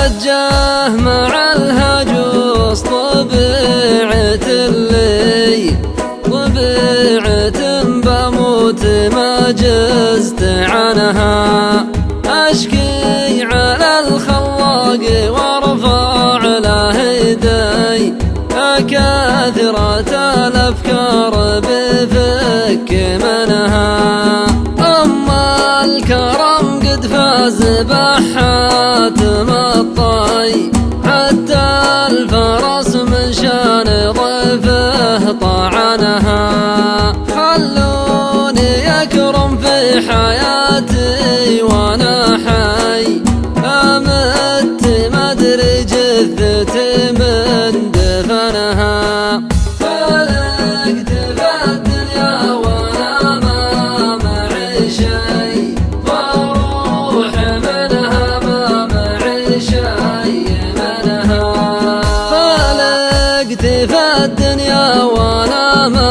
توجه مع الهجوس طبيعة اللي طبيعة بموت ما جزت عنها. أشكي على الخلاق وارفع له يدي كثرة الأفكار بفك منها. أما الكرم قد فاز بحاتم الطي حتى الفرس من شان ضيفه طعنها. خلوني أكرم في حياتي وأنا حي أمت ما أدري جثتي من دفنها. فلقت في الدنيا وأنا ما معي شي بروح منها ما معي شي منها. فلقت في الدنيا وأنا ما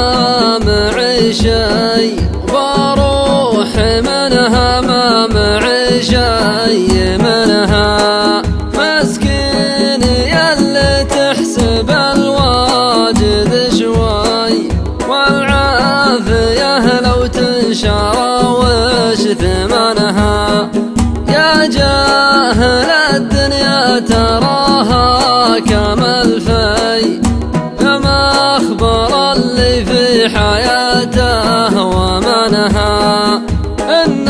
معي شي بروح منها ما معي شي منها. مسكين يلي تحسب الواجد شوي والعافية لو تنشر وش ثمنها. يا جاهل الدنيا تراها كما الفي كما أخبر اللي في حياته ومنها. إن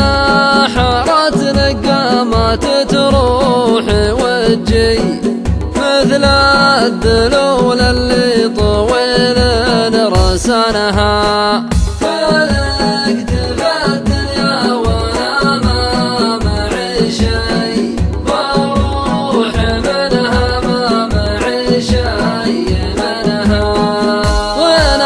حارت نقامات تروح وتجي مثل الذلول اللي طويل رسنها. فلقت في الدنيا وأنا ما معي شي بروح منها ما معي شي منها. وين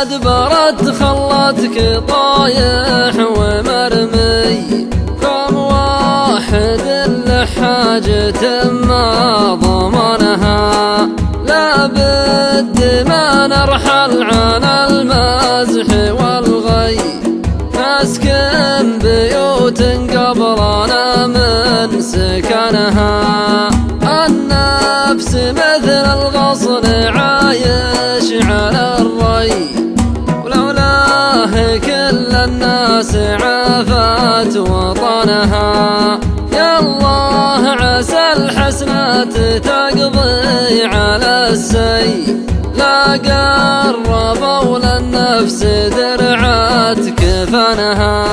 أدبرت خلتك طايح ومرمي كم واحد لحاجة ما ضمنها. لابد ما نرحل عن المزح والغي نسكن بيوت قبرنا من سكنها. النفس مثل الغصن عايش على الري ولولاه كل الناس عافت وطنها. يا الله عسى الحسنات تقضي على السي لا قربوا للنفس درعات كفنها.